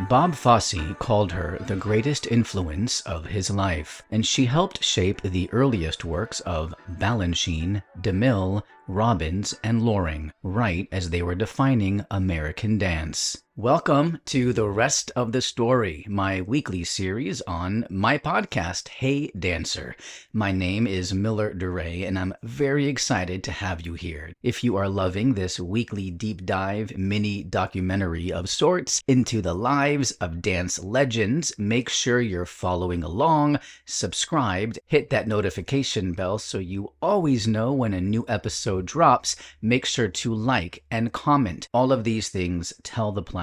Bob Fosse called her the greatest influence of his life, and she helped shape the earliest works of Balanchine, de Mille, Robbins, and Loring, right as they were defining American dance. Welcome to The Rest of the Story, my weekly series on my podcast, Hey Dancer. My name is Miller DeRay, and I'm very excited to have you here. If you are loving this weekly deep dive mini documentary of sorts into the lives of dance legends, make sure you're following along, subscribed, hit that notification bell so you always know when a new episode drops. Make sure to like and comment. All of these things tell the platform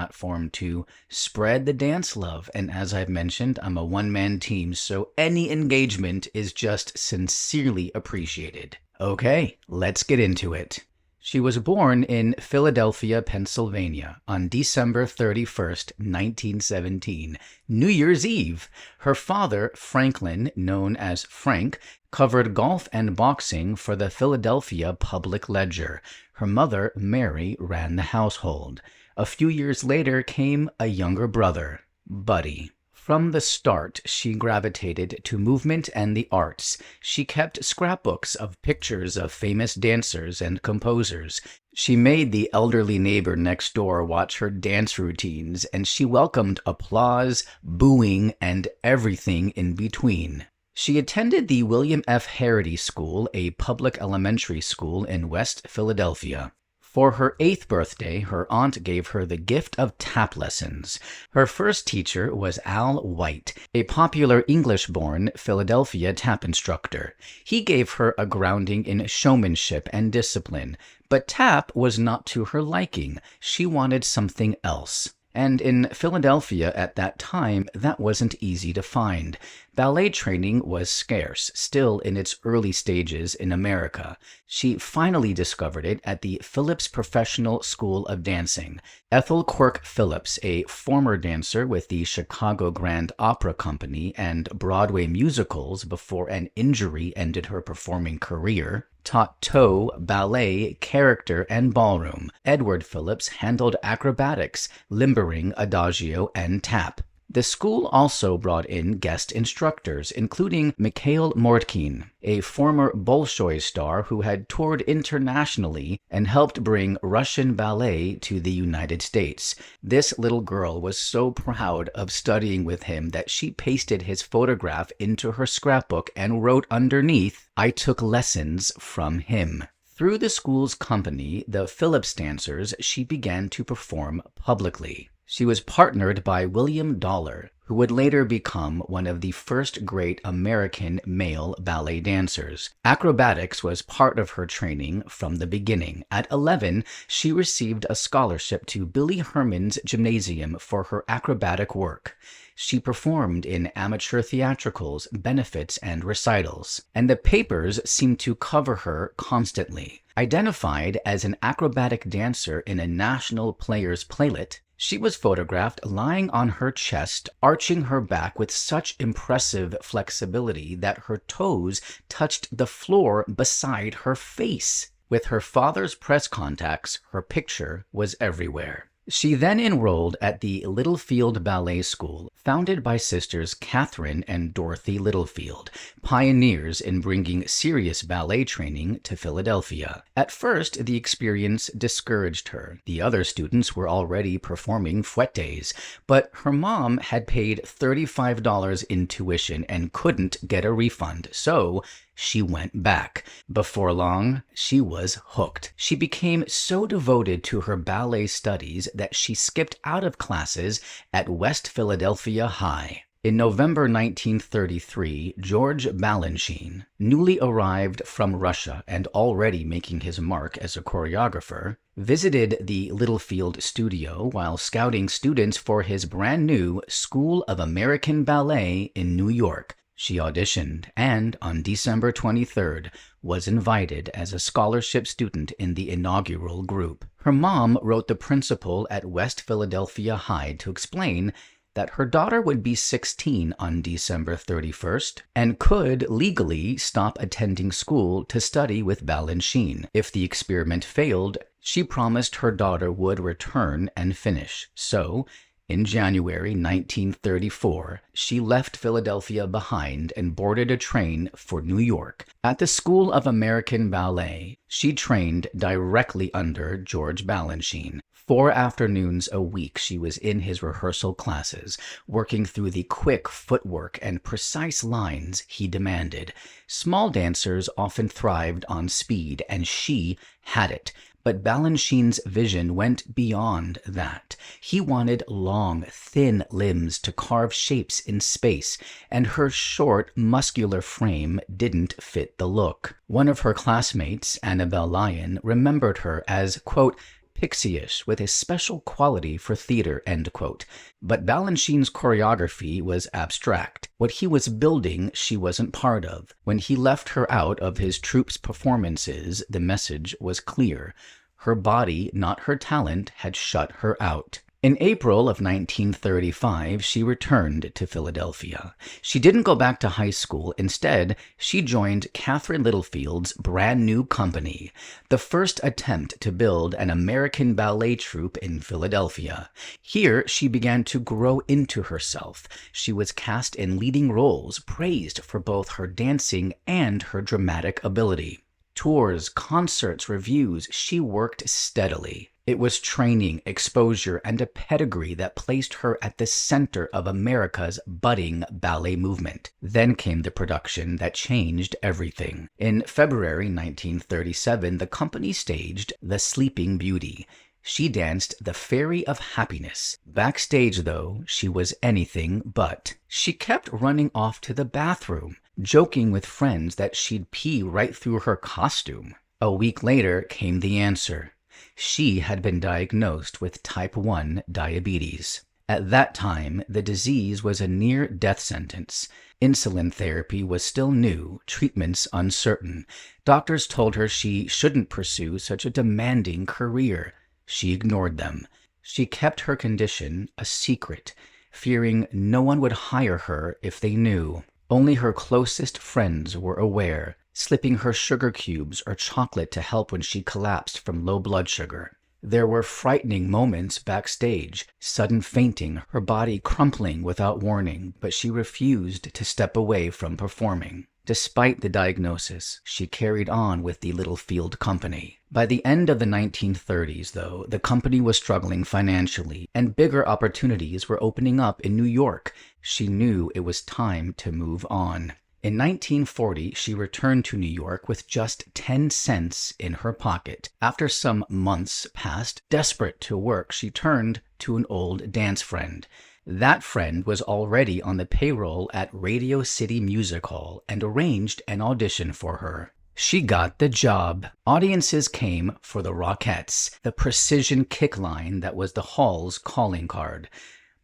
to spread the dance love. And as I've mentioned, I'm a one-man team, so any engagement is just sincerely appreciated. Okay, let's get into it. She was born in Philadelphia, Pennsylvania on December 31st, 1917, New Year's Eve. Her father, Franklin, known as Frank, covered golf and boxing for the Philadelphia Public Ledger. Her mother, Mary, ran the household. A few years later came a younger brother, Buddy. From the start, she gravitated to movement and the arts. She kept scrapbooks of pictures of famous dancers and composers. She made the elderly neighbor next door watch her dance routines, and she welcomed applause, booing, and everything in between. She attended the William F. Harrity School, a public elementary school in West Philadelphia. For her 8th birthday, her aunt gave her the gift of tap lessons. Her first teacher was Al White, a popular English-born Philadelphia tap instructor. He gave her a grounding in showmanship and discipline, but tap was not to her liking. She wanted something else. And in Philadelphia at that time, that wasn't easy to find. Ballet training was scarce, still in its early stages in America. She finally discovered it at the Phillips Professional School of Dancing. Ethel Quirk Phillips, a former dancer with the Chicago Grand Opera Company and Broadway musicals before an injury ended her performing career, taught toe, ballet, character, and ballroom. Edward Phillips handled acrobatics, limbering, adagio, and tap. The school also brought in guest instructors, including Mikhail Mordkin, a former Bolshoi star who had toured internationally and helped bring Russian ballet to the United States. This little girl was so proud of studying with him that she pasted his photograph into her scrapbook and wrote underneath, "I took lessons from him." Through the school's company, the Phillips Dancers, she began to perform publicly. She was partnered by William Dollar, who would later become one of the first great American male ballet dancers. Acrobatics was part of her training from the beginning. At 11, she received a scholarship to Billy Herman's Gymnasium for her acrobatic work. She performed in amateur theatricals, benefits, and recitals, and the papers seemed to cover her constantly. Identified as an acrobatic dancer in a National Players Playlet, she was photographed lying on her chest, arching her back with such impressive flexibility that her toes touched the floor beside her face. With her father's press contacts, her picture was everywhere. She then enrolled at the Littlefield Ballet School, founded by sisters Catherine and Dorothy Littlefield, pioneers in bringing serious ballet training to Philadelphia. At first, the experience discouraged her. The other students were already performing fouettes, but her mom had paid $35 in tuition and couldn't get a refund, so she went back. Before long, she was hooked. She became so devoted to her ballet studies that she skipped out of classes at West Philadelphia High. In November 1933, George Balanchine, newly arrived from Russia and already making his mark as a choreographer, visited the Littlefield studio while scouting students for his brand new School of American Ballet in New York. She auditioned and, on December 23rd, was invited as a scholarship student in the inaugural group. Her mom wrote the principal at West Philadelphia High to explain that her daughter would be 16 on December 31st and could legally stop attending school to study with Balanchine. If the experiment failed, She promised her daughter would return and finish. So, in January 1934, she left Philadelphia behind and boarded a train for New York. At the School of American Ballet, she trained directly under George Balanchine. 4 afternoons a week she was in his rehearsal classes, working through the quick footwork and precise lines he demanded. Small dancers often thrived on speed, and she had it. But Balanchine's vision went beyond that. He wanted long, thin limbs to carve shapes in space, and her short, muscular frame didn't fit the look. One of her classmates, Annabelle Lyon, remembered her as, quote, pixie-ish with a special quality for theater, end quote. But Balanchine's choreography was abstract. What he was building, she wasn't part of. When he left her out of his troupe's performances, the message was clear. Her body, not her talent, had shut her out. In April of 1935, she returned to Philadelphia. She didn't go back to high school. Instead, she joined Catherine Littlefield's brand new company, the first attempt to build an American ballet troupe in Philadelphia. Here, she began to grow into herself. She was cast in leading roles, praised for both her dancing and her dramatic ability. Tours, concerts, reviews, she worked steadily. It was training, exposure, and a pedigree that placed her at the center of America's budding ballet movement. Then came the production that changed everything. In February 1937, the company staged The Sleeping Beauty. She danced the Fairy of Happiness. Backstage, though, she was anything but. She kept running off to the bathroom, joking with friends that she'd pee right through her costume. A week later came the answer. She had been diagnosed with type 1 diabetes. At that time, the disease was a near-death sentence. Insulin therapy was still new, treatments uncertain. Doctors told her she shouldn't pursue such a demanding career. She ignored them. She kept her condition a secret, fearing no one would hire her if they knew. Only her closest friends were aware, slipping her sugar cubes or chocolate to help when she collapsed from low blood sugar. There were frightening moments backstage, sudden fainting, her body crumpling without warning, but she refused to step away from performing. Despite the diagnosis, she carried on with the Littlefield Company. By the end of the 1930s, though, the company was struggling financially, and bigger opportunities were opening up in New York. She knew it was time to move on. In 1940, she returned to New York with just 10 cents in her pocket. After some months passed, desperate to work, she turned to an old dance friend. That friend was already on the payroll at Radio City Music Hall and arranged an audition for her. She got the job. Audiences came for the Rockettes, the precision kick line that was the hall's calling card.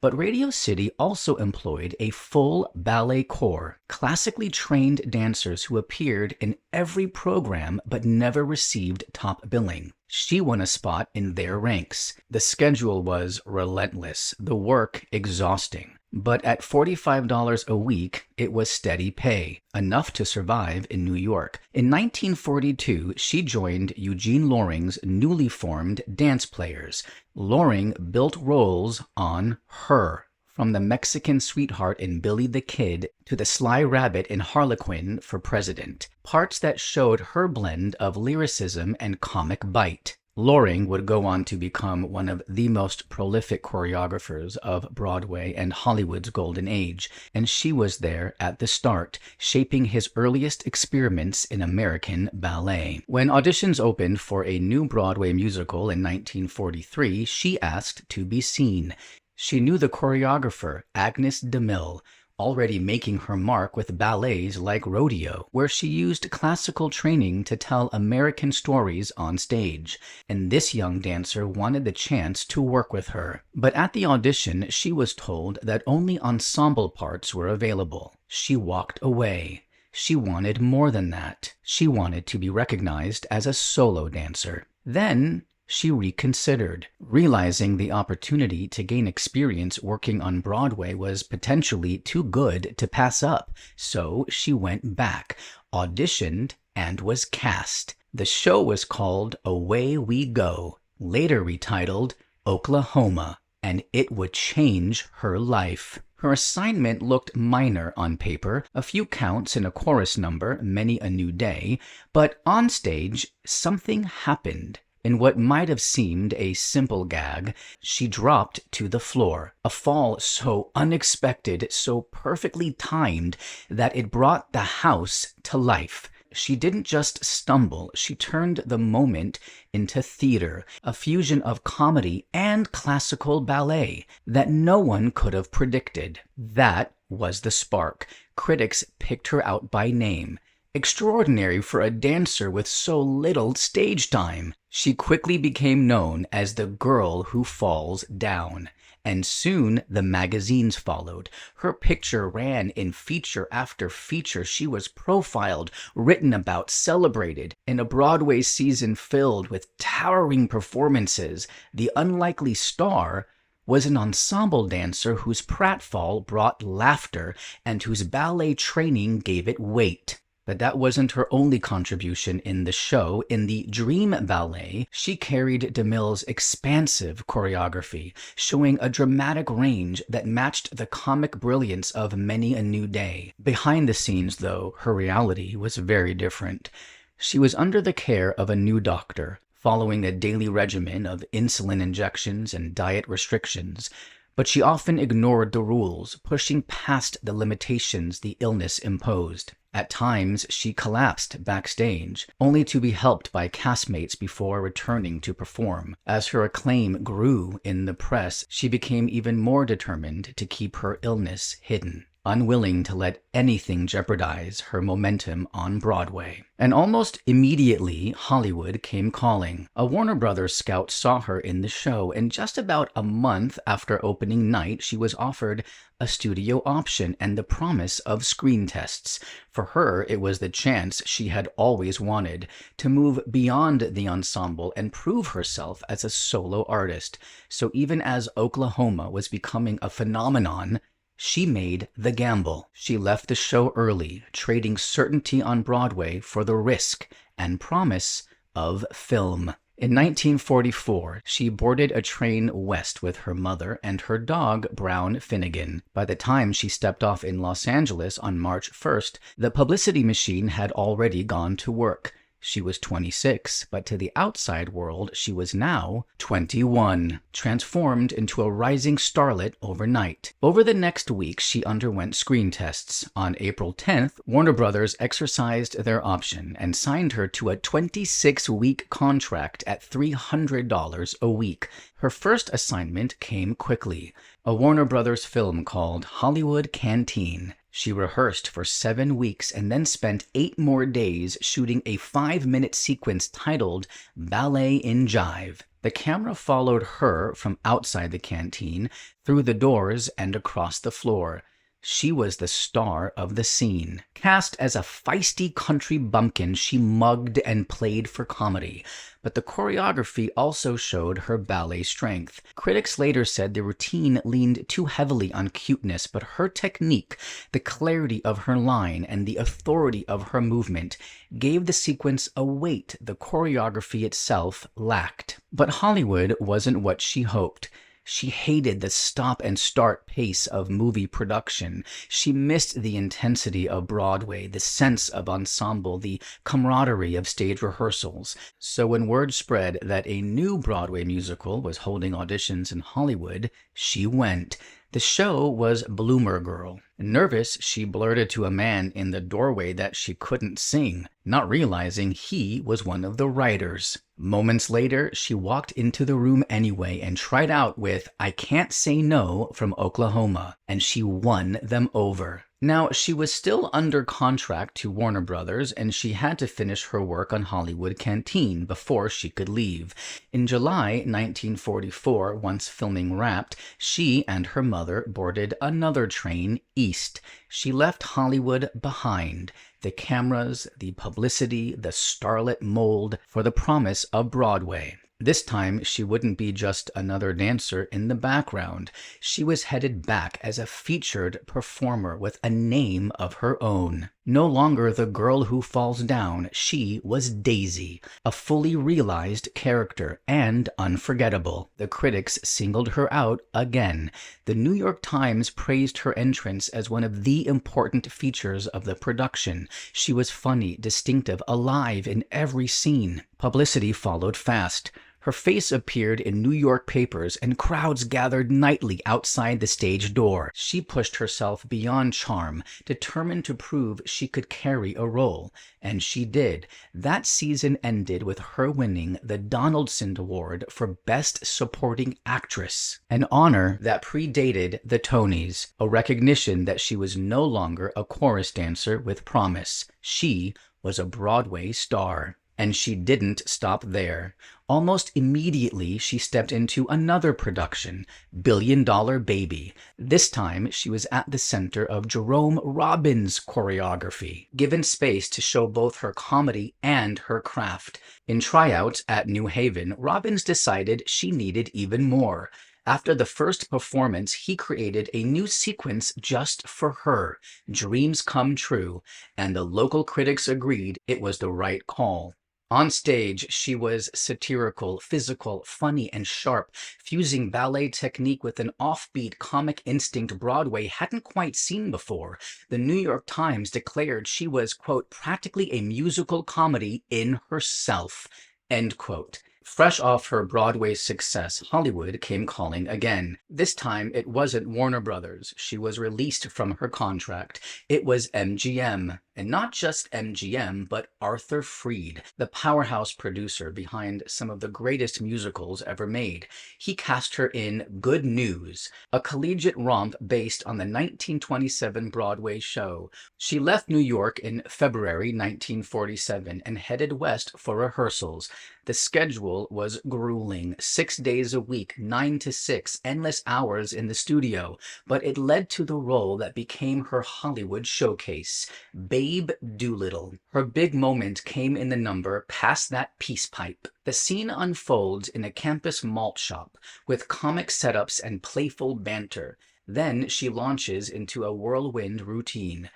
But Radio City also employed a full ballet corps, classically trained dancers who appeared in every program but never received top billing. She won a spot in their ranks. The schedule was relentless, the work exhausting. But at $45 a week, it was steady pay, enough to survive in New York. In 1942, she joined Eugene Loring's newly formed Dance Players. Loring built roles on her, from the Mexican sweetheart in Billy the Kid to the sly rabbit in Harlequin for President, parts that showed her blend of lyricism and comic bite. Loring would go on to become one of the most prolific choreographers of Broadway and Hollywood's golden age, and she was there at the start, shaping his earliest experiments in American ballet. When auditions opened for a new Broadway musical in 1943, she asked to be seen. She knew the choreographer, Agnes de Mille, already making her mark with ballets like Rodeo, where she used classical training to tell American stories on stage. And this young dancer wanted the chance to work with her. But at the audition, she was told that only ensemble parts were available. She walked away. She wanted more than that. She wanted to be recognized as a solo dancer. Then she reconsidered, realizing the opportunity to gain experience working on Broadway was potentially too good to pass up. So she went back, auditioned, and was cast. The show was called Away We Go, later retitled Oklahoma, and it would change her life. Her assignment looked minor on paper, a few counts in a chorus number, Many a New Day, but on stage, something happened. In what might have seemed a simple gag, she dropped to the floor, a fall so unexpected, so perfectly timed, that it brought the house to life. She didn't just stumble, she turned the moment into theater, a fusion of comedy and classical ballet that no one could have predicted. That was the spark. Critics picked her out by name. Extraordinary for a dancer with so little stage time. She quickly became known as the girl who falls down. And soon the magazines followed. Her picture ran in feature after feature. She was profiled, written about, celebrated. In a Broadway season filled with towering performances, the unlikely star was an ensemble dancer whose pratfall brought laughter and whose ballet training gave it weight. But that wasn't her only contribution in the show. In the Dream Ballet, she carried de Mille's expansive choreography, showing a dramatic range that matched the comic brilliance of Many a New Day. Behind the scenes, though, her reality was very different. She was under the care of a new doctor, following a daily regimen of insulin injections and diet restrictions. But she often ignored the rules, pushing past the limitations the illness imposed. At times, she collapsed backstage, only to be helped by castmates before returning to perform. As her acclaim grew in the press, she became even more determined to keep her illness hidden, unwilling to let anything jeopardize her momentum on Broadway. And almost immediately, Hollywood came calling. A Warner Brothers scout saw her in the show, and just about a month after opening night, she was offered a studio option and the promise of screen tests. For her, it was the chance she had always wanted, to move beyond the ensemble and prove herself as a solo artist. So even as Oklahoma was becoming a phenomenon, she made the gamble. She left the show early, trading certainty on Broadway for the risk and promise of film. In 1944, she boarded a train west with her mother and her dog, Brown Finnegan. By the time she stepped off in Los Angeles on March 1st, the publicity machine had already gone to work. She was 26, but to the outside world, she was now 21, transformed into a rising starlet overnight. Over the next week, she underwent screen tests. On April 10th, Warner Brothers exercised their option and signed her to a 26-week contract at $300 a week. Her first assignment came quickly, a Warner Brothers film called Hollywood Canteen. She rehearsed for 7 weeks and then spent 8 more days shooting a 5-minute sequence titled Ballet in Jive. The camera followed her from outside the canteen, through the doors and across the floor. She was the star of the scene. Cast as a feisty country bumpkin, she mugged and played for comedy. But the choreography also showed her ballet strength. Critics later said the routine leaned too heavily on cuteness, but her technique, the clarity of her line, and the authority of her movement gave the sequence a weight the choreography itself lacked. But Hollywood wasn't what she hoped. She hated the stop-and-start pace of movie production. She missed the intensity of Broadway, the sense of ensemble, the camaraderie of stage rehearsals. So when word spread that a new Broadway musical was holding auditions in Hollywood, she went. The show was Bloomer Girl. Nervous, she blurted to a man in the doorway that she couldn't sing, not realizing he was one of the writers. Moments later, she walked into the room anyway and tried out with I Can't Say No from Oklahoma, and she won them over. Now, she was still under contract to Warner Brothers, and she had to finish her work on Hollywood Canteen before she could leave. In July 1944, once filming wrapped, she and her mother boarded another train east. She left Hollywood behind. The cameras, the publicity, the starlet mold for the promise of Broadway. This time, she wouldn't be just another dancer in the background. She was headed back as a featured performer with a name of her own. No longer the girl who falls down, she was Daisy, a fully realized character and unforgettable. The critics singled her out again. The New York Times praised her entrance as one of the important features of the production. She was funny, distinctive, alive in every scene. Publicity followed fast. Her face appeared in New York papers, and crowds gathered nightly outside the stage door. She pushed herself beyond charm, determined to prove she could carry a role. And she did. That season ended with her winning the Donaldson Award for Best Supporting Actress, an honor that predated the Tonys, a recognition that she was no longer a chorus dancer with promise. She was a Broadway star. And she didn't stop there. Almost immediately, she stepped into another production, Billion Dollar Baby. This time, she was at the center of Jerome Robbins' choreography, given space to show both her comedy and her craft. In tryouts at New Haven, Robbins decided she needed even more. After the first performance, he created a new sequence just for her, Dreams Come True, and the local critics agreed it was the right call. On stage, she was satirical, physical, funny, and sharp, fusing ballet technique with an offbeat comic instinct Broadway hadn't quite seen before. The New York Times declared she was, quote, practically a musical comedy in herself, end quote. Fresh off her Broadway success, Hollywood came calling again. This time, it wasn't Warner Brothers. She was released from her contract. It was MGM. And not just MGM, but Arthur Freed, the powerhouse producer behind some of the greatest musicals ever made. He cast her in Good News, a collegiate romp based on the 1927 Broadway show. She left New York in February 1947 and headed west for rehearsals. The schedule was grueling, 6 days a week, 9 to 6, endless hours in the studio, but it led to the role that became her Hollywood showcase, Babe Doolittle. Her big moment came in the number Pass That Peace Pipe. The scene unfolds in a campus malt shop with comic setups and playful banter. Then she launches into a whirlwind routine,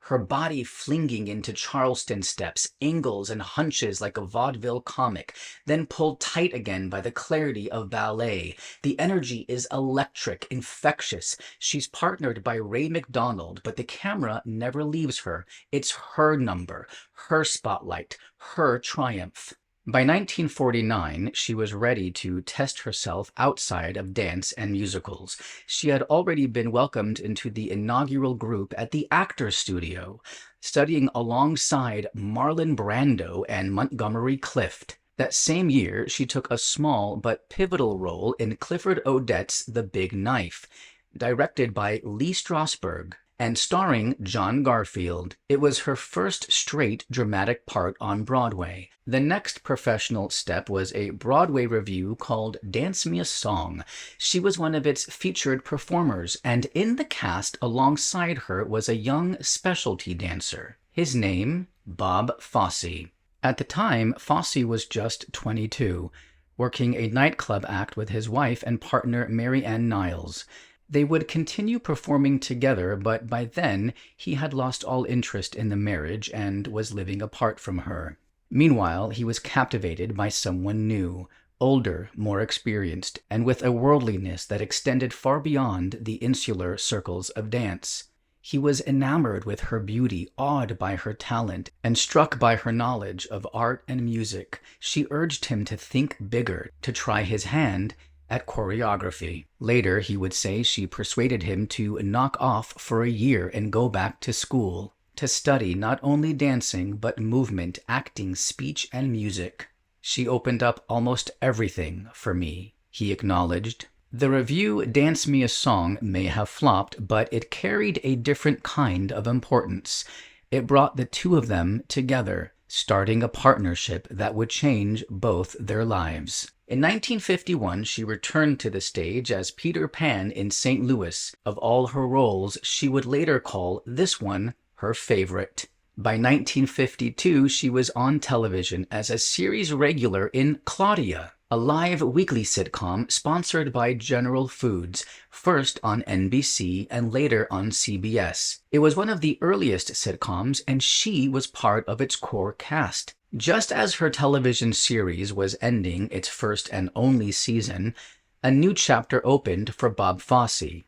her body flinging into Charleston steps, angles and hunches like a vaudeville comic, then pulled tight again by the clarity of ballet. The energy is electric, infectious. She's partnered by Ray McDonald, but the camera never leaves her. It's her number, her spotlight, her triumph. By 1949, she was ready to test herself outside of dance and musicals. She had already been welcomed into the inaugural group at the Actors Studio, studying alongside Marlon Brando and Montgomery Clift. That same year, she took a small but pivotal role in Clifford Odets' The Big Knife, directed by Lee Strasberg and starring John Garfield. It was her first straight dramatic part on Broadway. The next professional step was a Broadway revue called Dance Me a Song. She was one of its featured performers, and in the cast alongside her was a young specialty dancer. His name, Bob Fosse. At the time, Fosse was just 22, working a nightclub act with his wife and partner Mary Ann Niles. They would continue performing together, but by then he had lost all interest in the marriage and was living apart from her. Meanwhile, he was captivated by someone new, older, more experienced, and with a worldliness that extended far beyond the insular circles of dance. He was enamored with her beauty, awed by her talent, and struck by her knowledge of art and music. She urged him to think bigger, to try his hand at choreography. Later, he would say she persuaded him to knock off for a year and go back to school, to study not only dancing, but movement, acting, speech, and music. She opened up almost everything for me, he acknowledged. The revue Dance Me a Song may have flopped, but it carried a different kind of importance. It brought the two of them together, starting a partnership that would change both their lives. In 1951, she returned to the stage as Peter Pan in St. Louis. Of all her roles, she would later call this one her favorite. By 1952, she was on television as a series regular in Claudia, a live weekly sitcom sponsored by General Foods, first on NBC and later on CBS. It was one of the earliest sitcoms, and she was part of its core cast. Just as her television series was ending its first and only season, a new chapter opened for Bob Fosse.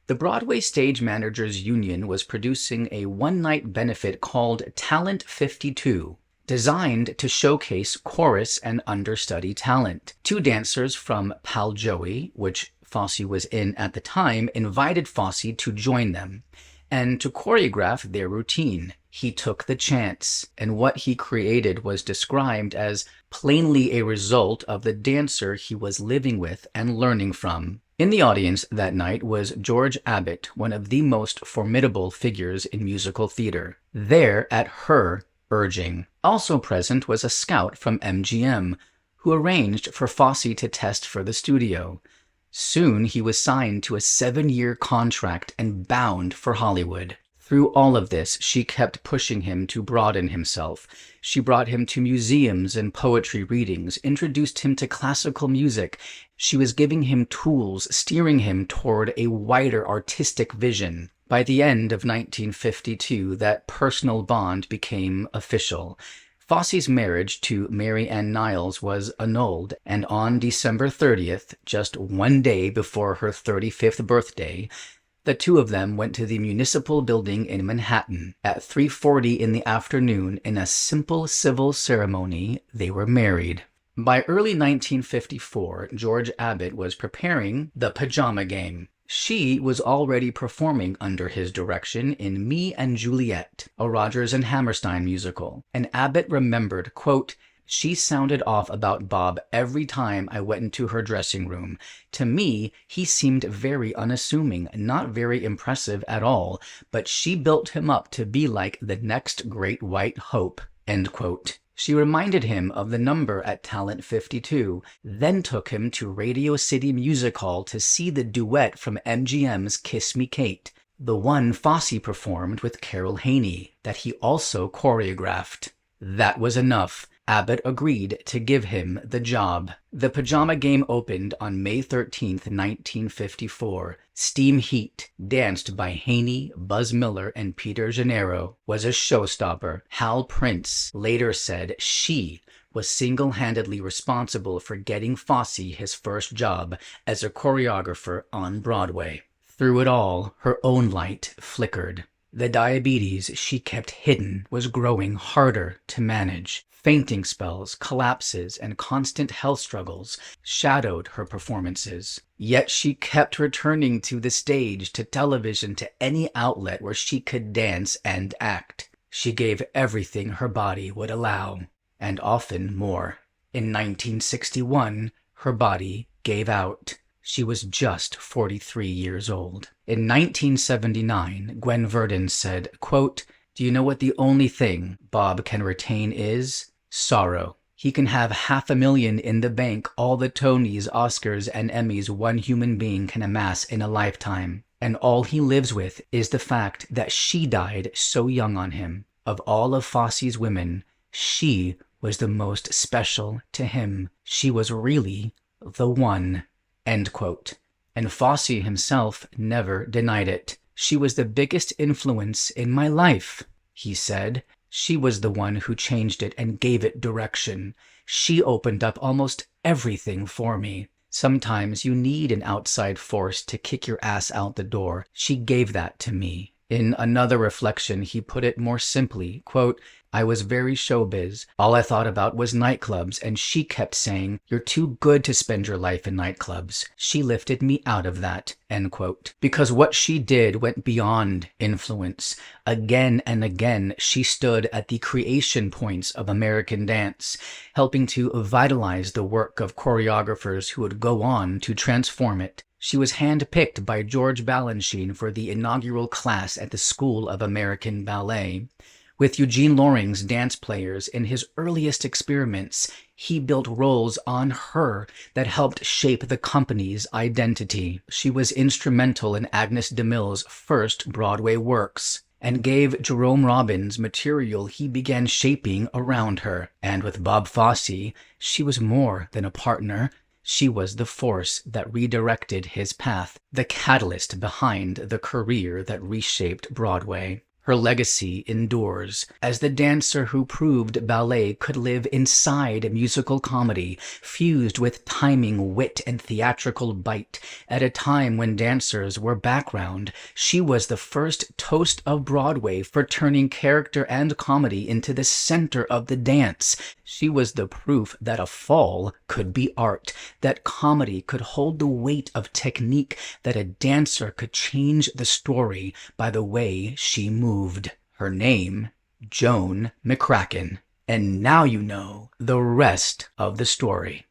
The Broadway Stage Managers Union was producing a one-night benefit called Talent 52, designed to showcase chorus and understudy talent. Two dancers from Pal Joey, which Fosse was in at the time, invited Fosse to join them and to choreograph their routine. He took the chance, and what he created was described as plainly a result of the dancer he was living with and learning from. In the audience that night was George Abbott, one of the most formidable figures in musical theater, there at her urging. Also present was a scout from MGM, who arranged for Fosse to test for the studio. Soon he was signed to a 7-year contract and bound for Hollywood. Through all of this, she kept pushing him to broaden himself. She brought him to museums and poetry readings, introduced him to classical music. She was giving him tools, steering him toward a wider artistic vision. By the end of 1952, that personal bond became official. Fosse's marriage to Mary Ann Niles was annulled, and on December 30th, just one day before her 35th birthday, the two of them went to the Municipal Building in Manhattan. At 3:40 in the afternoon, in a simple civil ceremony, they were married. By early 1954, George Abbott was preparing The Pajama Game. She was already performing under his direction in Me and Juliet, a Rodgers and Hammerstein musical, and Abbott remembered, quote, "She sounded off about Bob every time I went into her dressing room. To me, he seemed very unassuming, not very impressive at all, but she built him up to be like the next great white hope," end quote. She reminded him of the number at Talent 52, then took him to Radio City Music Hall to see the duet from MGM's Kiss Me Kate, the one Fosse performed with Carol Haney, that he also choreographed. That was enough. Abbott agreed to give him the job. The Pajama Game opened on May 13th, 1954. Steam Heat, danced by Haney, Buzz Miller, and Peter Gennaro, was a showstopper. Hal Prince later said she was single-handedly responsible for getting Fosse his first job as a choreographer on Broadway. Through it all, her own light flickered. The diabetes she kept hidden was growing harder to manage. Fainting spells, collapses, and constant health struggles shadowed her performances. Yet she kept returning to the stage, to television, to any outlet where she could dance and act. She gave everything her body would allow, and often more. In 1961, her body gave out. She was just 43 years old. In 1979, Gwen Verdon said, quote, "Do you know what the only thing Bob can retain is? Sorrow. He can have $500,000 in the bank, all the Tonys, Oscars, and Emmys one human being can amass in a lifetime. And all he lives with is the fact that she died so young on him. Of all of Fosse's women, she was the most special to him. She was really the one," end quote. And Fosse himself never denied it. "She was the biggest influence in my life," he said. "She was the one who changed it and gave it direction. She opened up almost everything for me. Sometimes you need an outside force to kick your ass out the door. She gave that to me." In another reflection, he put it more simply, quote, "I was very showbiz. All I thought about was nightclubs, and she kept saying, 'You're too good to spend your life in nightclubs.' She lifted me out of that," end quote. Because what she did went beyond influence. Again and again, she stood at the creation points of American dance, helping to vitalize the work of choreographers who would go on to transform it. She was handpicked by George Balanchine for the inaugural class at the School of American Ballet. With Eugene Loring's dance players in his earliest experiments, he built roles on her that helped shape the company's identity. She was instrumental in Agnes de Mille's first Broadway works. and gave Jerome Robbins material he began shaping around her. And with Bob Fosse, she was more than a partner. She was the force that redirected his path, the catalyst behind the career that reshaped Broadway. Her legacy endures as the dancer who proved ballet could live inside musical comedy, fused with timing, wit, and theatrical bite. At a time when dancers were background, she was the first toast of Broadway for turning character and comedy into the center of the dance. She was the proof that a fall could be art, that comedy could hold the weight of technique, that a dancer could change the story by the way she moved. Her name, Joan McCracken. And now you know the rest of the story.